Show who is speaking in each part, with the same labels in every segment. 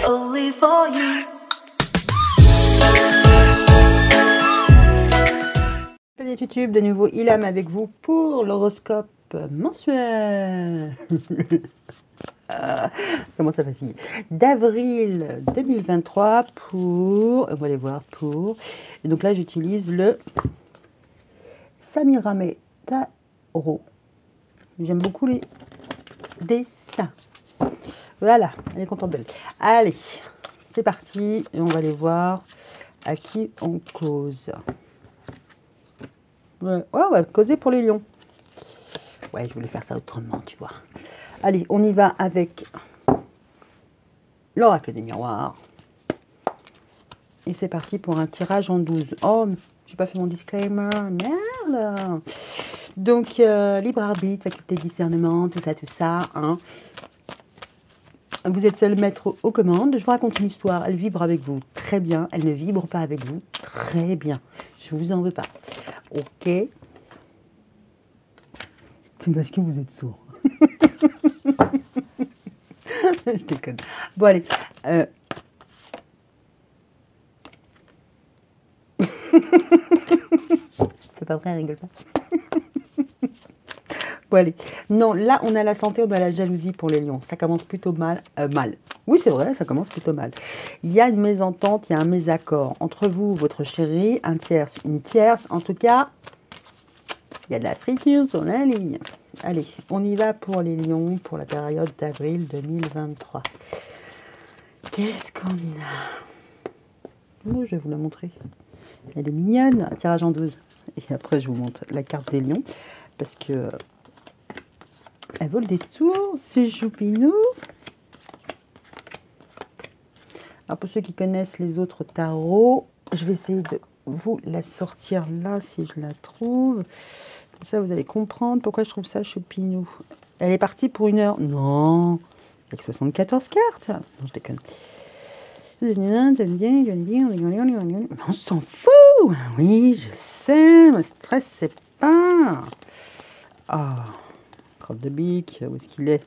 Speaker 1: only for you.
Speaker 2: Salut YouTube, de nouveau Ilham avec vous pour l'horoscope mensuel. Comment ça fatigué d'avril 2023 pour, on va aller voir pour, et donc là j'utilise le Samirame Tarot. J'aime beaucoup les dessins. Voilà, elle est contente d'elle. Allez, c'est parti et on va aller voir à qui on cause. Ouais, on va causer pour les lions. Ouais, je voulais faire ça autrement, tu vois. Allez, on y va avec l'oracle des miroirs. Et c'est parti pour un tirage en 12. Oh, j'ai pas fait mon disclaimer. Merde. Donc, libre arbitre, faculté de discernement, tout ça, hein. Vous êtes seul maître aux commandes. Je vous raconte une histoire. Elle vibre avec vous. Très bien. Elle ne vibre pas avec vous. Très bien. Je vous en veux pas. Ok. C'est parce que vous êtes sourd. Je déconne. Bon, allez. C'est pas vrai, elle rigole pas. Bon, allez. Non, là, on a la santé, on a la jalousie pour les lions. Ça commence plutôt mal. Oui, c'est vrai, ça commence plutôt mal. Il y a une mésentente, il y a un mésaccord entre vous, votre chéri, un tierce, une tierce. En tout cas, il y a de la friture sur la ligne. Allez, on y va pour les lions pour la période d'avril 2023. Qu'est-ce qu'on a? Oh, je vais vous la montrer. Elle est mignonne. Un tirage en 12. Et après, je vous montre la carte des lions. Parce que elle vole des tours, c'est choupinou. Alors, pour ceux qui connaissent les autres tarots, je vais essayer de vous la sortir là, si je la trouve. Comme ça, vous allez comprendre pourquoi je trouve ça choupinou. Elle est partie pour 1 heure. Non, avec 74 cartes. Non, je déconne. Mais on s'en fout. Oui, je sais, me stressez pas. Ah, crotte de bique, où est-ce qu'il est?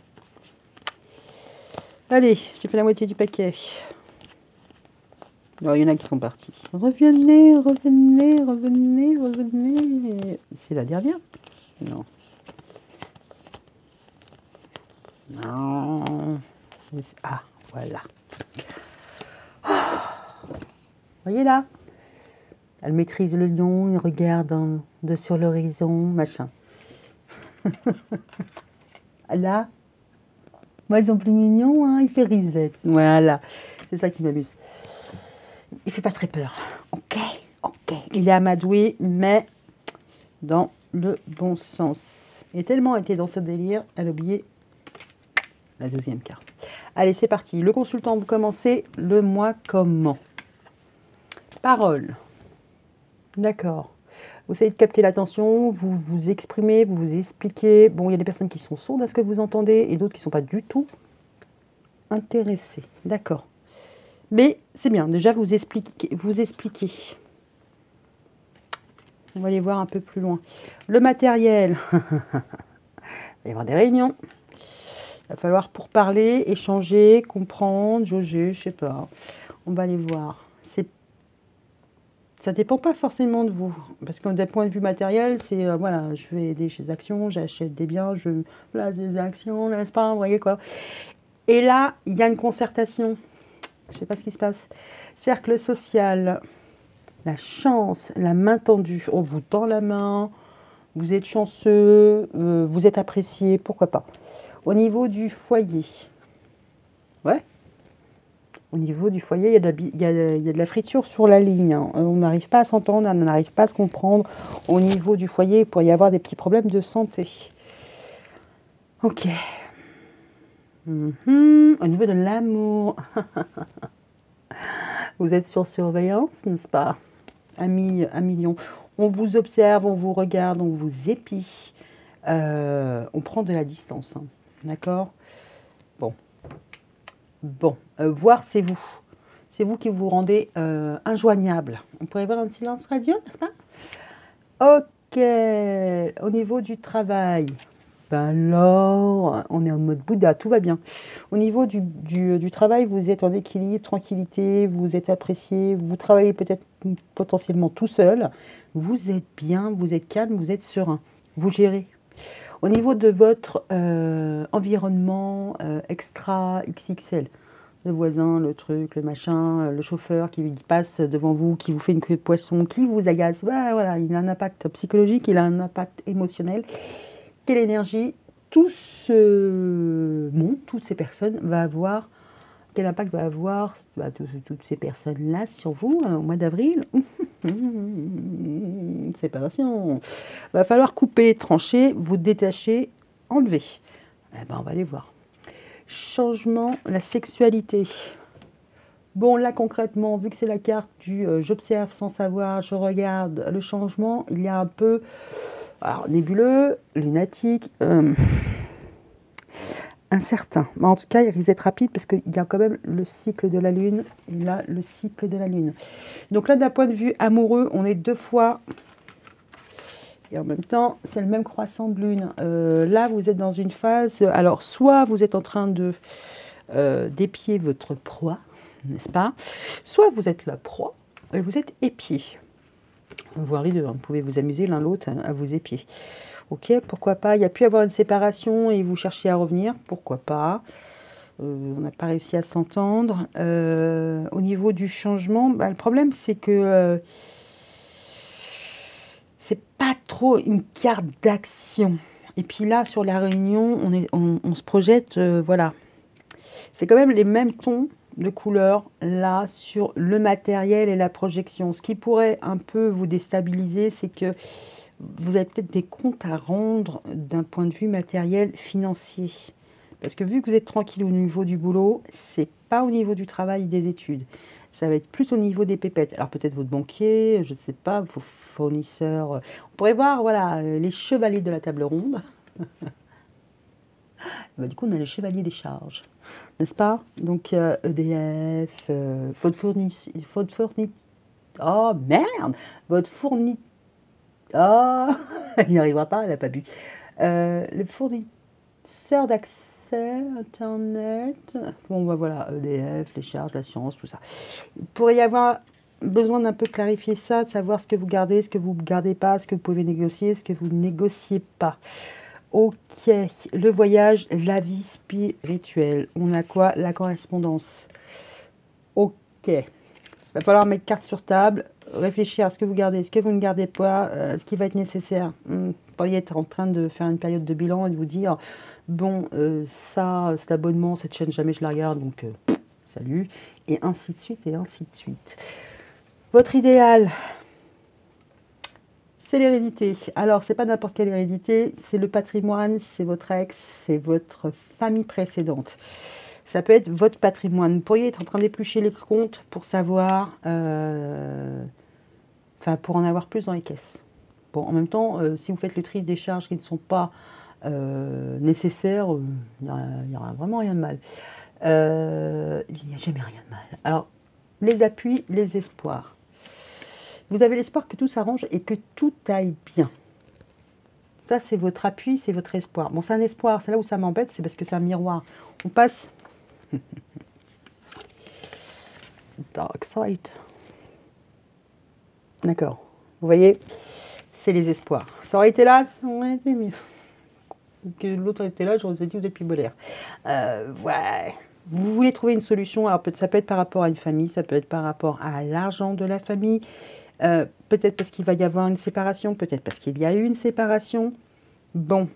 Speaker 2: Allez, j'ai fait la moitié du paquet. Oh, il y en a qui sont partis. Revenez, revenez, revenez, revenez. C'est la dernière? Non. Non. Ah, voilà. Voyez là? Elle maîtrise le lion, il regarde sur l'horizon, machin. Là, moi ils sont plus mignons, hein, il fait risette. Voilà, c'est ça qui m'amuse. Il fait pas très peur. Ok, ok. Il est amadoué, mais dans le bon sens. Il a tellement été dans ce délire, elle a oublié la deuxième carte. Allez, c'est parti. Le consultant, vous commencez le mois comment? Parole. D'accord. Vous essayez de capter l'attention, vous vous exprimez, vous vous expliquez. Bon, il y a des personnes qui sont sourdes à ce que vous entendez et d'autres qui ne sont pas du tout intéressées. D'accord. Mais c'est bien, déjà vous expliquez. On va aller voir un peu plus loin. Le matériel. Il va y avoir des réunions. Il va falloir pour parler, échanger, comprendre, jauger, je sais pas. On va aller voir. Ça ne dépend pas forcément de vous. Parce que d'un point de vue matériel, c'est voilà, je vais aider chez Action, j'achète des biens, je place des actions, n'est-ce pas, vous voyez quoi. Et là, il y a une concertation. Je ne sais pas ce qui se passe. Cercle social, la chance, la main tendue. On vous tend la main, vous êtes chanceux, vous êtes apprécié, pourquoi pas. Au niveau du foyer, ouais. Au niveau du foyer, il y a de la friture sur la ligne. Hein. On n'arrive pas à s'entendre, on n'arrive pas à se comprendre. Au niveau du foyer, il pourrait y avoir des petits problèmes de santé. Ok. Au niveau de l'amour, vous êtes sur surveillance, n'est-ce pas? Ami lion. On vous observe, on vous regarde, on vous épie. On prend de la distance. Hein. D'accord? Bon, voir, c'est vous. C'est vous qui vous rendez injoignable. On pourrait voir un silence radio, n'est-ce pas? Ok. Au niveau du travail, Ben alors, on est en mode Bouddha, tout va bien. Au niveau du travail, vous êtes en équilibre, tranquillité, vous êtes apprécié, vous travaillez peut-être potentiellement tout seul. Vous êtes bien, vous êtes calme, vous êtes serein. Vous gérez. Au niveau de votre environnement extra XXL, le voisin, le truc, le machin, le chauffeur qui passe devant vous, qui vous fait une queue de poisson, qui vous agace, bah, voilà, il a un impact psychologique, il a un impact émotionnel. Quelle énergie tout ce monde, toutes ces personnes va avoir, quel impact va avoir toutes ces personnes-là sur vous au mois d'avril? Séparation. Va falloir couper, trancher, vous détacher, enlever. Eh ben, on va aller voir. Changement, la sexualité. Bon, là concrètement, vu que c'est la carte du j'observe sans savoir, je regarde le changement, il y a un peu, alors nébuleux, lunatique, incertain. Mais en tout cas, il risque d'être rapide parce qu'il y a quand même le cycle de la Lune et là, le cycle de la Lune. Donc là, d'un point de vue amoureux, on est 2 fois. Et en même temps, c'est le même croissant de Lune. Là, vous êtes dans une phase. Alors, soit vous êtes en train de d'épier votre proie, n'est-ce pas? Soit vous êtes la proie et vous êtes épié. Voir les deux, hein. Vous pouvez vous amuser l'un l'autre à vous épier. Ok, pourquoi pas? Il y a pu avoir une séparation et vous cherchez à revenir, pourquoi pas? On n'a pas réussi à s'entendre. Au niveau du changement, bah, le problème c'est que c'est pas trop une carte d'action. Et puis là, sur la réunion, on se projette, voilà. C'est quand même les mêmes tons de couleurs là sur le matériel et la projection. Ce qui pourrait un peu vous déstabiliser, c'est que vous avez peut-être des comptes à rendre d'un point de vue matériel financier. Parce que vu que vous êtes tranquille au niveau du boulot, c'est pas au niveau du travail et des études. Ça va être plus au niveau des pépettes. Alors peut-être votre banquier, je ne sais pas, vos fournisseurs. On pourrait voir, voilà, les chevaliers de la table ronde. Bah, du coup, on a les chevaliers des charges, n'est-ce pas? Donc EDF, votre oh merde, votre fourni, oh, elle n'y arrivera pas, elle n'a pas bu. Le fournisseur d'accès Internet, bon bah voilà, EDF, les charges, l'assurance, tout ça. Il pourrait y avoir besoin d'un peu clarifier ça, de savoir ce que vous gardez, ce que vous ne gardez pas, ce que vous pouvez négocier, ce que vous ne négociez pas. Ok, le voyage, la vie spirituelle. On a quoi? La correspondance. Ok. Va falloir mettre carte sur table, réfléchir à ce que vous gardez, ce que vous ne gardez pas, ce qui va être nécessaire. Vous pourriez être en train de faire une période de bilan et de vous dire, bon, ça, cet abonnement, cette chaîne, jamais je la regarde, donc salut. Et ainsi de suite, et ainsi de suite. Votre idéal, c'est l'hérédité. Alors, c'est pas n'importe quelle hérédité, c'est le patrimoine, c'est votre ex, c'est votre famille précédente. Ça peut être votre patrimoine. Vous pourriez être en train d'éplucher les comptes pour savoir, enfin, pour en avoir plus dans les caisses. Bon, en même temps, si vous faites le tri des charges qui ne sont pas nécessaires, il n'y aura vraiment rien de mal. Il n'y a jamais rien de mal. Alors, les appuis, les espoirs. Vous avez l'espoir que tout s'arrange et que tout aille bien. Ça, c'est votre appui, c'est votre espoir. Bon, c'est un espoir, c'est là où ça m'embête, c'est parce que c'est un miroir. On passe... Dark side. D'accord. Vous voyez, c'est les espoirs. Ça aurait été là, ça aurait été mieux. Que l'autre était là, j'aurais dit, vous êtes plus bolaire. Ouais. Vous voulez trouver une solution, alors ça peut être par rapport à une famille, ça peut être par rapport à l'argent de la famille, peut-être parce qu'il va y avoir une séparation, peut-être parce qu'il y a eu une séparation. Bon.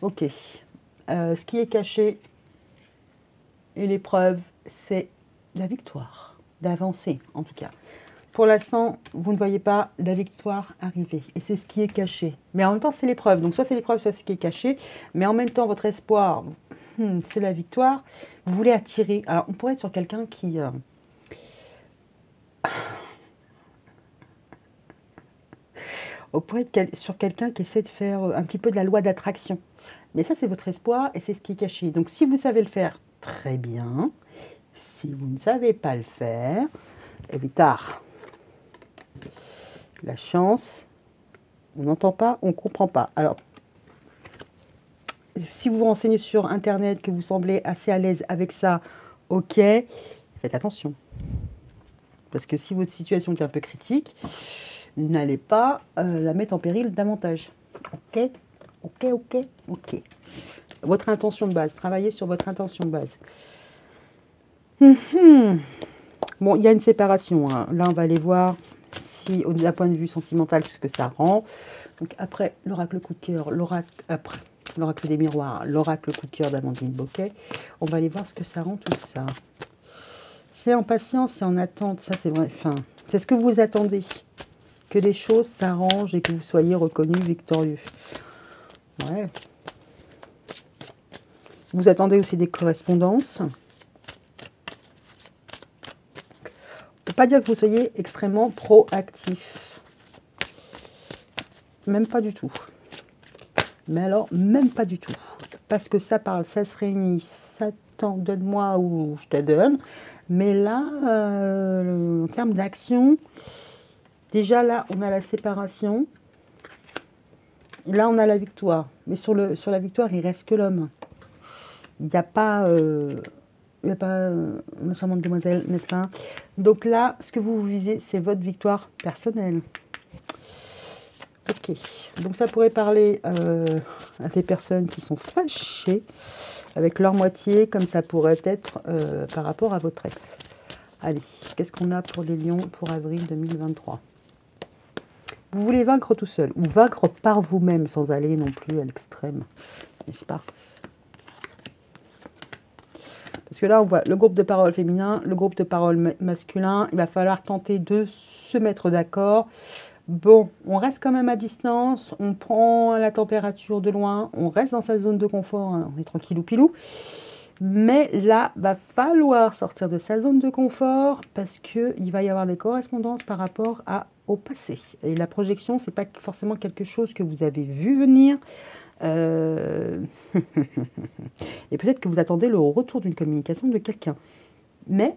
Speaker 2: Ok. Ce qui est caché et l'épreuve, c'est la victoire, d'avancer en tout cas. Pour l'instant, vous ne voyez pas la victoire arriver. Et c'est ce qui est caché. Mais en même temps, c'est l'épreuve. Donc soit c'est l'épreuve, soit c'est ce qui est caché. Mais en même temps, votre espoir, c'est la victoire. Vous voulez attirer. Alors, on pourrait être sur quelqu'un qui... on pourrait être sur quelqu'un qui essaie de faire un petit peu de la loi d'attraction. Mais ça, c'est votre espoir et c'est ce qui est caché. Donc, si vous savez le faire, très bien. Si vous ne savez pas le faire, eh bien, tard. La chance, on n'entend pas, on ne comprend pas. Alors, si vous vous renseignez sur Internet, que vous semblez assez à l'aise avec ça, ok, faites attention. Parce que si votre situation est un peu critique, n'allez pas la mettre en péril davantage. Ok, ok, ok, ok. Votre intention de base, travaillez sur votre intention de base. Bon, il y a une séparation. Hein. Là, on va aller voir si, d'un point de vue sentimental, ce que ça rend. Donc après, l'oracle coup de cœur, l'oracle des miroirs, l'oracle coup de cœur d'Amandine Boquet. On va aller voir ce que ça rend tout ça. C'est en patience, c'est en attente. Ça, c'est vrai. Enfin, c'est ce que vous attendez. Que les choses s'arrangent et que vous soyez reconnu victorieux. Ouais. Vous attendez aussi des correspondances. Faut pas dire que vous soyez extrêmement proactif. Même pas du tout. Mais alors, même pas du tout. Parce que ça parle, ça se réunit, ça t'en donne-moi ou je te donne. Mais là, en termes d'action, déjà là, on a la séparation. Là, on a la victoire. Mais sur la victoire, il reste que l'homme. Il n'y a pas... ma charmante demoiselle, n'est-ce pas? Donc là, ce que vous visez, c'est votre victoire personnelle. Ok. Donc ça pourrait parler à des personnes qui sont fâchées avec leur moitié, comme ça pourrait être par rapport à votre ex. Allez, qu'est-ce qu'on a pour les lions pour avril 2023? Vous voulez vaincre tout seul, ou vaincre par vous-même, sans aller non plus à l'extrême, n'est-ce pas? Parce que là, on voit le groupe de parole féminin, le groupe de parole masculin. Il va falloir tenter de se mettre d'accord. Bon, on reste quand même à distance. On prend la température de loin. On reste dans sa zone de confort. Hein, on est tranquillou pilou. Mais là, va falloir sortir de sa zone de confort parce qu'il va y avoir des correspondances par rapport au passé. Et la projection, ce n'est pas forcément quelque chose que vous avez vu venir. Et peut-être que vous attendez le retour d'une communication de quelqu'un. Mais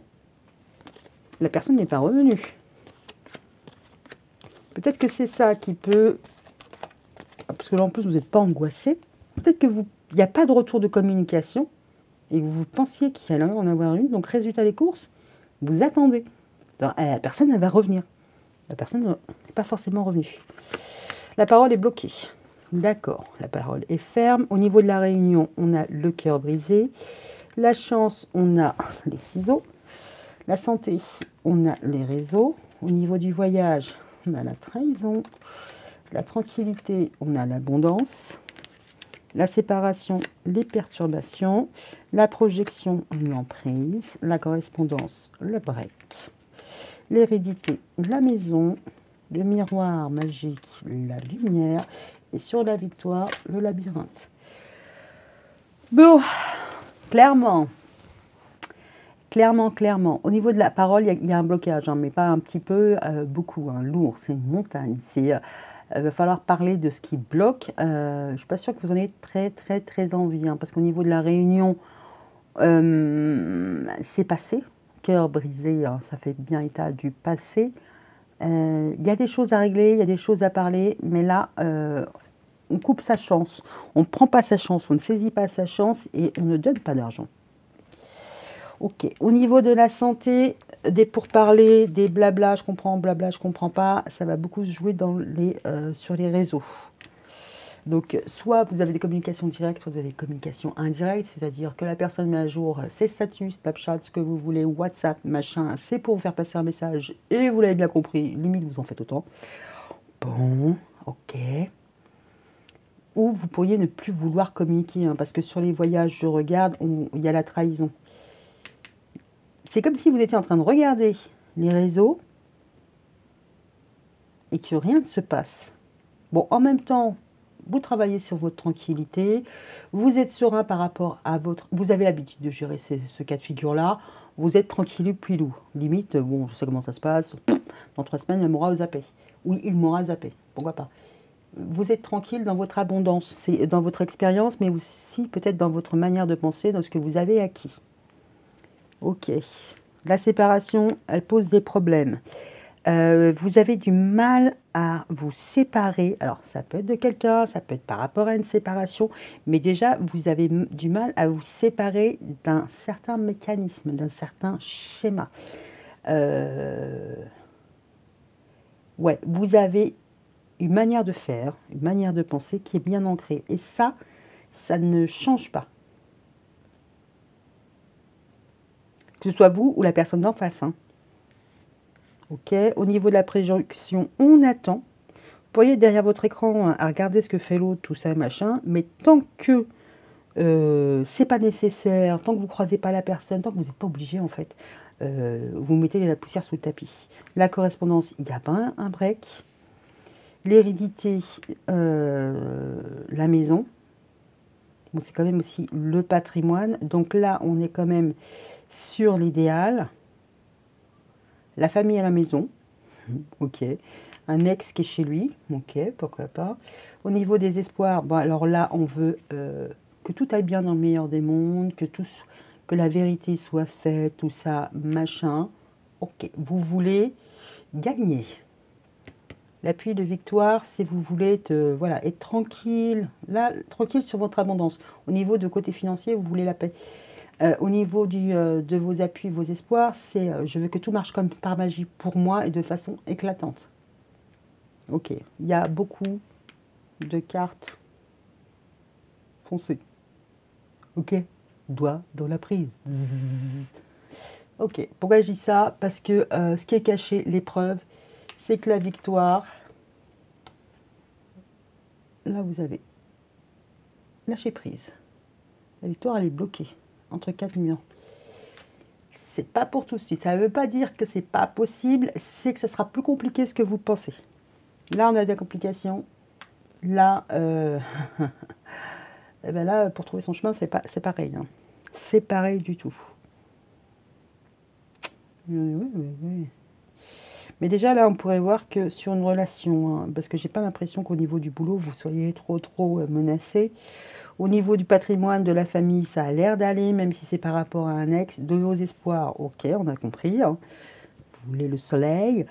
Speaker 2: la personne n'est pas revenue. Peut-être que c'est ça qui peut... Parce que là, en plus, vous n'êtes pas angoissé. Peut-être que il n'y a pas de retour de communication et que vous pensiez qu'il allait en avoir une. Donc, résultat des courses, vous attendez. Alors, la personne, elle va revenir. La personne n'est pas forcément revenue. La parole est bloquée. D'accord, la parole est ferme. Au niveau de la réunion, on a le cœur brisé. La chance, on a les ciseaux. La santé, on a les réseaux. Au niveau du voyage, on a la trahison. La tranquillité, on a l'abondance. La séparation, les perturbations. La projection, l'emprise. La correspondance, le break. L'hérédité, la maison. Le miroir magique, la lumière. Et sur la victoire, le labyrinthe. Bon, clairement. Au niveau de la parole, il y a un blocage, hein, mais pas un petit peu, beaucoup, hein, lourd. C'est une montagne. Il va falloir parler de ce qui bloque. Je ne suis pas sûre que vous en ayez très envie, hein, parce qu'au niveau de la réunion, c'est passé. Cœur brisé, hein, ça fait bien état du passé. Il y a des choses à régler, il y a des choses à parler, mais là, on coupe sa chance. On ne prend pas sa chance, on ne saisit pas sa chance et on ne donne pas d'argent. Ok. Au niveau de la santé, des pourparlers, des blabla, je comprends pas, ça va beaucoup se jouer sur les réseaux. Donc, soit vous avez des communications directes, soit vous avez des communications indirectes, c'est-à-dire que la personne met à jour ses statuts, Snapchat, ce que vous voulez, WhatsApp, machin, c'est pour vous faire passer un message, et vous l'avez bien compris, limite vous en faites autant. Bon, ok. Ou vous pourriez ne plus vouloir communiquer, hein, parce que sur les voyages, je regarde, il y a la trahison. C'est comme si vous étiez en train de regarder les réseaux, et que rien ne se passe. Bon, en même temps, vous travaillez sur votre tranquillité, vous êtes serein par rapport à votre... Vous avez l'habitude de gérer ce cas de figure-là, vous êtes tranquille puis loup. Limite, bon, je sais comment ça se passe, dans 3 semaines, elle m'aura zappé. Oui, il m'aura zappé, pourquoi pas. Vous êtes tranquille dans votre abondance, c'est dans votre expérience, mais aussi peut-être dans votre manière de penser, dans ce que vous avez acquis. Ok. La séparation, elle pose des problèmes. Vous avez du mal à vous séparer. Alors, ça peut être de quelqu'un, ça peut être par rapport à une séparation, mais déjà, vous avez du mal à vous séparer d'un certain mécanisme, d'un certain schéma. Euh, ouais, vous avez une manière de faire, une manière de penser qui est bien ancrée. Et ça ne change pas. Que ce soit vous ou la personne d'en face, hein. Ok, au niveau de la projection, on attend. Vous pourriez être derrière votre écran à regarder ce que fait l'autre, tout ça, machin. Mais tant que c'est pas nécessaire, tant que vous croisez pas la personne, tant que vous n'êtes pas obligé en fait, vous mettez la poussière sous le tapis. La correspondance, il y a pas un break. L'hérédité, la maison. Bon, c'est quand même aussi le patrimoine. Donc là, on est quand même sur l'idéal. La famille à la maison. Ok. Un ex qui est chez lui. Ok, pourquoi pas. Au niveau des espoirs, bon, alors là, on veut que tout aille bien dans le meilleur des mondes, que la vérité soit faite, tout ça, machin. Ok, vous voulez gagner. L'appui de victoire, si vous voulez voilà, être tranquille, là, tranquille sur votre abondance. Au niveau de côté financier, vous voulez la paix. Au niveau de vos appuis, vos espoirs, c'est je veux que tout marche comme par magie pour moi et de façon éclatante. Ok, il y a beaucoup de cartes foncées. Ok, doigt dans la prise. Zzz. Ok, pourquoi je dis ça? Parce que ce qui est caché, l'épreuve, c'est que la victoire, là vous avez lâché prise. La victoire, elle est bloquée entre 4 millions. C'est pas pour tout de suite. Ça ne veut pas dire que c'est pas possible, c'est que ça sera plus compliqué ce que vous pensez. Là, on a des complications. Là, eh ben là, pour trouver son chemin, c'est pareil. Hein. C'est pareil du tout. Oui. Mais déjà, là, on pourrait voir que sur une relation, hein, parce que j'ai pas l'impression qu'au niveau du boulot, vous soyez trop menacé. Au niveau du patrimoine, de la famille, ça a l'air d'aller, même si c'est par rapport à un ex. De vos espoirs, ok, on a compris. Hein. Vous voulez le soleil.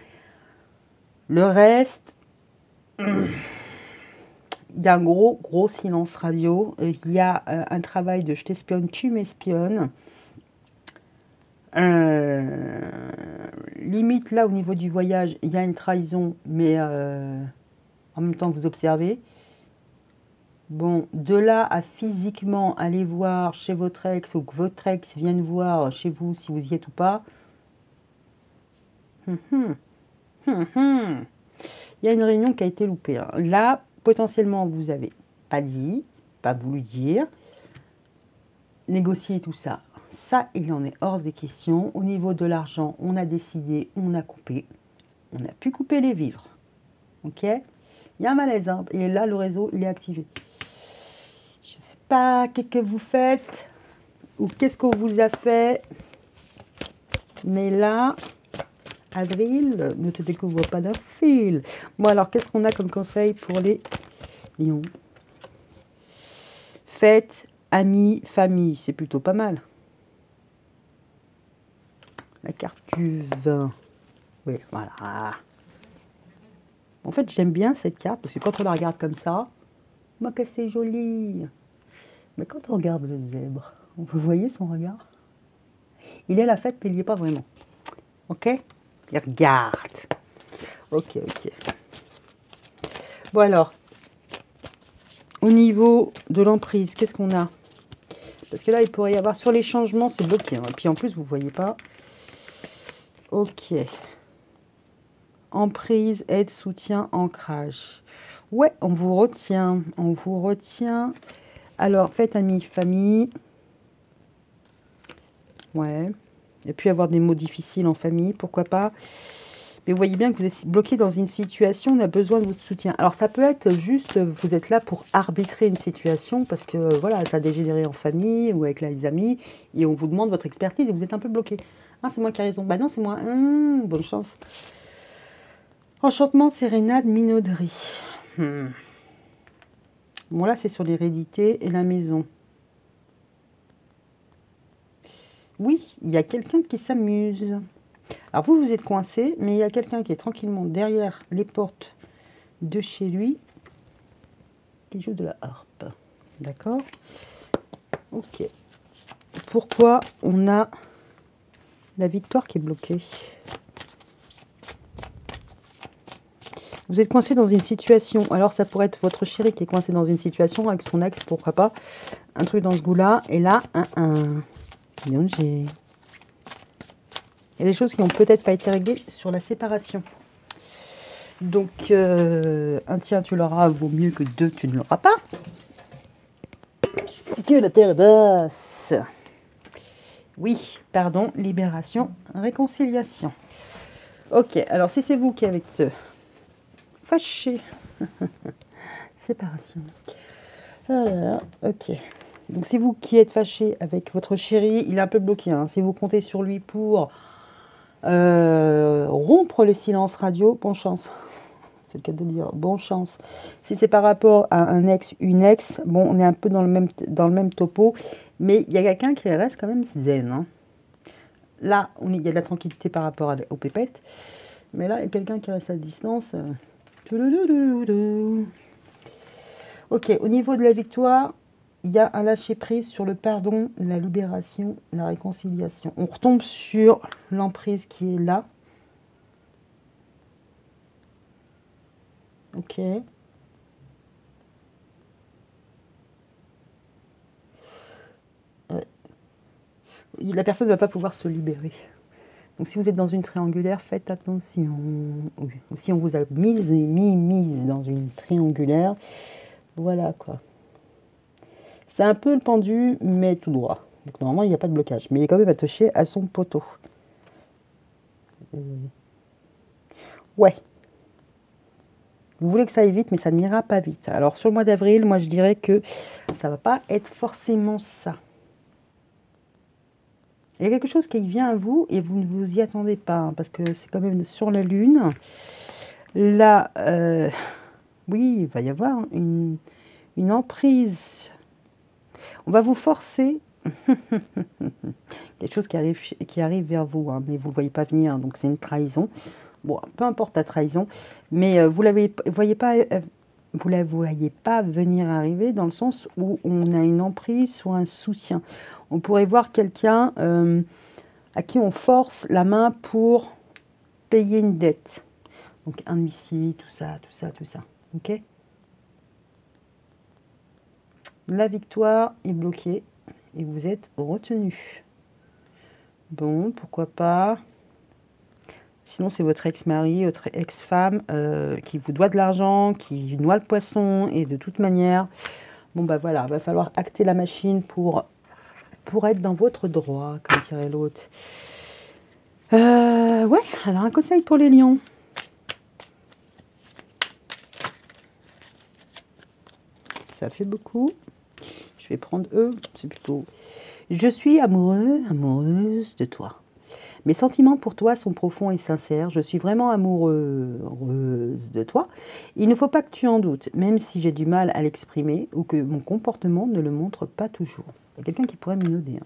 Speaker 2: Le reste, il y a un gros silence radio. Il y a un travail de je t'espionne, tu m'espionnes. Limite, là, au niveau du voyage, il y a une trahison, mais en même temps, vous observez. Bon, de là à physiquement aller voir chez votre ex ou que votre ex vienne voir chez vous si vous y êtes ou pas, il y a une réunion qui a été loupée. Hein. Là, potentiellement, vous n'avez pas dit, pas voulu dire, négocier tout ça. Ça, il en est hors des questions. Au niveau de l'argent, on a décidé, on a coupé. On a pu couper les vivres. Ok? Il y a un malaise. Hein, et là, le réseau, il est activé. Je ne sais pas qu'est-ce que vous faites ou qu'est-ce qu'on vous a fait. Mais là, avril, ne te découvre pas d'un fil. Bon, alors, qu'est-ce qu'on a comme conseil pour les lions? Fête, amis, famille, c'est plutôt pas mal. La carte du vin. Oui, voilà. En fait, j'aime bien cette carte parce que quand on la regarde comme ça, moi que c'est joli. Mais quand on regarde le zèbre, vous voyez son regard? Il est à la fête, mais il n'y est pas vraiment. Ok? Il regarde. Ok. Bon alors, au niveau de l'emprise, qu'est-ce qu'on a? Parce que là, il pourrait y avoir sur les changements, c'est bloqué. Hein. Et puis en plus, vous ne voyez pas. Ok. Emprise, aide, soutien, ancrage. Ouais, on vous retient. Alors, faites amis, famille. Ouais. Et puis avoir des mots difficiles en famille, pourquoi pas. Mais vous voyez bien que vous êtes bloqué dans une situation, on a besoin de votre soutien. Alors ça peut être juste, vous êtes là pour arbitrer une situation, parce que voilà, ça a dégénéré en famille ou avec les amis, et on vous demande votre expertise et vous êtes un peu bloqué. Ah, c'est moi qui ai raison. Bah non, c'est moi. Bonne chance. Enchantement, sérénade, minauderie. Bon là, c'est sur l'hérédité et la maison. Oui, il y a quelqu'un qui s'amuse. Alors vous, vous êtes coincé, mais il y a quelqu'un qui est tranquillement derrière les portes de chez lui qui joue de la harpe. D'accord? Ok. Pourquoi on a la victoire qui est bloquée? Vous êtes coincé dans une situation. Alors ça pourrait être votre chéri qui est coincé dans une situation avec son ex, pourquoi pas. Un truc dans ce goût-là. Et là, Bien, il y a des choses qui n'ont peut-être pas été réglées sur la séparation. Donc, un tiers tu l'auras vaut mieux que deux tu ne l'auras pas. Que la terre est basse. Oui, pardon, libération, réconciliation. Ok, alors si c'est vous qui avez fâché, séparation. Alors, ok. Donc c'est vous qui êtes fâché avec votre chéri, il est un peu bloqué. Hein. Si vous comptez sur lui pour rompre le silence radio, bonne chance. C'est le cas de dire, bonne chance. Si c'est par rapport à un ex, une ex, bon, on est un peu dans le même topo, mais il y a quelqu'un qui reste quand même zen. Hein. Là, il y a de la tranquillité par rapport aux pépettes, mais là, il y a quelqu'un qui reste à distance. Ok, au niveau de la victoire, il y a un lâcher-prise sur le pardon, la libération, la réconciliation. On retombe sur l'emprise qui est là. Ok. La personne ne va pas pouvoir se libérer. Donc si vous êtes dans une triangulaire, faites attention. Ou si on vous a mise dans une triangulaire, voilà quoi. C'est un peu le pendu, mais tout droit. Donc normalement, il n'y a pas de blocage. Mais il est quand même attaché à son poteau. Ouais. Vous voulez que ça aille vite, mais ça n'ira pas vite. Alors sur le mois d'avril, moi je dirais que ça ne va pas être forcément ça. Il y a quelque chose qui vient à vous et vous ne vous y attendez pas, hein, parce que c'est quand même sur la Lune. Là, oui, il va y avoir une emprise. On va vous forcer. Quelque chose qui arrive vers vous, hein, mais vous ne le voyez pas venir, donc c'est une trahison. Bon, peu importe la trahison, mais vous la voyez pas venir arriver dans le sens où on a une emprise sur un soutien. On pourrait voir quelqu'un à qui on force la main pour payer une dette. Donc un huissier, tout ça. Ok? La victoire est bloquée et vous êtes retenu. Bon, pourquoi pas. Sinon, c'est votre ex-mari, votre ex-femme qui vous doit de l'argent, qui noie le poisson. Et de toute manière, bon, bah voilà, va falloir acter la machine pour être dans votre droit, comme dirait l'autre. Ouais, alors un conseil pour les lions. Ça fait beaucoup. Je vais prendre eux, c'est plutôt... Je suis amoureux, amoureuse de toi. Mes sentiments pour toi sont profonds et sincères. Je suis vraiment amoureuse de toi. Il ne faut pas que tu en doutes, même si j'ai du mal à l'exprimer ou que mon comportement ne le montre pas toujours. Il y a quelqu'un qui pourrait me dire.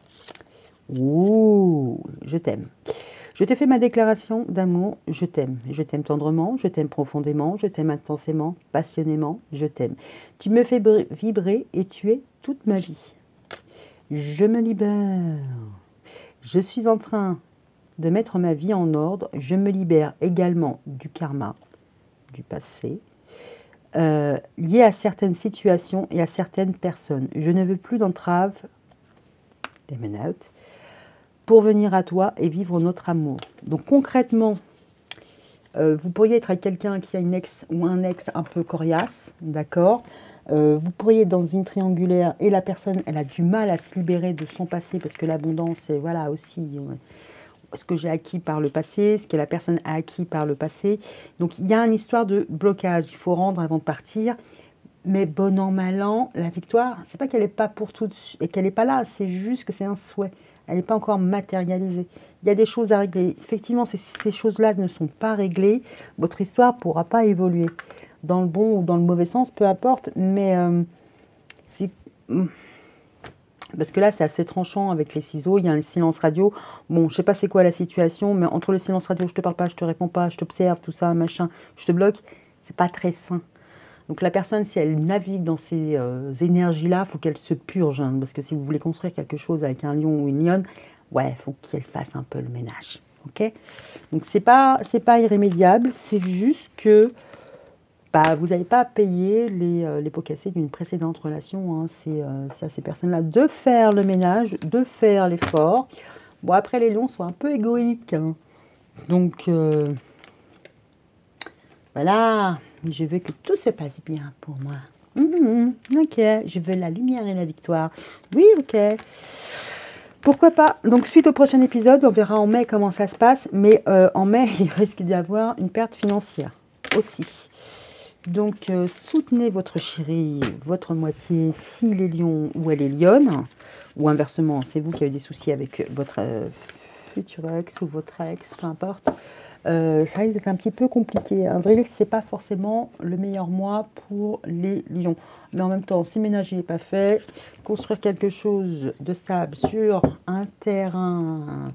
Speaker 2: Ouh, je t'aime. Je te fais ma déclaration d'amour, je t'aime. Je t'aime tendrement, je t'aime profondément, je t'aime intensément, passionnément, je t'aime. Tu me fais vibrer et tu es toute ma vie. Je me libère. Je suis en train de mettre ma vie en ordre. Je me libère également du karma, du passé, lié à certaines situations et à certaines personnes. Je ne veux plus d'entrave, pour venir à toi et vivre notre amour. Donc concrètement, vous pourriez être avec quelqu'un qui a une ex ou un ex un peu coriace, d'accord. Vous pourriez être dans une triangulaire et la personne, elle a du mal à se libérer de son passé parce que l'abondance, c'est voilà aussi ce que j'ai acquis par le passé, ce que la personne a acquis par le passé. Donc il y a une histoire de blocage, il faut rendre avant de partir. Mais bon an, mal an, la victoire, c'est pas qu'elle n'est pas pour tout de suite et qu'elle n'est pas là, c'est juste que c'est un souhait. Elle n'est pas encore matérialisée. Il y a des choses à régler. Effectivement, ces choses-là ne sont pas réglées. Votre histoire ne pourra pas évoluer. Dans le bon ou dans le mauvais sens, peu importe. Mais Parce que là, c'est assez tranchant avec les ciseaux. Il y a un silence radio. Bon, je sais pas c'est quoi la situation, mais entre le silence radio, je te parle pas, je te réponds pas, je t'observe, tout ça, machin, je te bloque, c'est pas très sain. Donc la personne, si elle navigue dans ces énergies-là, il faut qu'elle se purge. Hein, parce que si vous voulez construire quelque chose avec un lion ou une lionne, ouais, il faut qu'elle fasse un peu le ménage. Ok. Donc c'est pas irrémédiable, c'est juste que bah, vous n'allez pas payer les pots cassés d'une précédente relation. Hein. C'est à ces personnes-là de faire le ménage, de faire l'effort. Bon, après, les lions sont un peu égoïques. Hein. Donc, voilà. Je veux que tout se passe bien pour moi. Ok, je veux la lumière et la victoire. Oui, ok. Pourquoi pas? Donc, suite au prochain épisode, on verra en mai comment ça se passe. Mais en mai, il risque d'y avoir une perte financière aussi. Donc, soutenez votre chérie, votre moitié, s'il est lion ou elle est lionne, ou inversement, c'est vous qui avez des soucis avec votre futur ex ou votre ex, peu importe. Ça risque d'être un petit peu compliqué. Avril, c'est pas forcément le meilleur mois pour les lions. Mais en même temps, si le ménage n'est pas fait, construire quelque chose de stable sur un terrain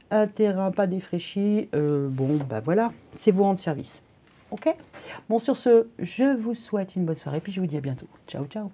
Speaker 2: pas défraîchi, bon, bah voilà, c'est vous rendre service. Ok. Bon, sur ce, je vous souhaite une bonne soirée, puis je vous dis à bientôt. Ciao, ciao.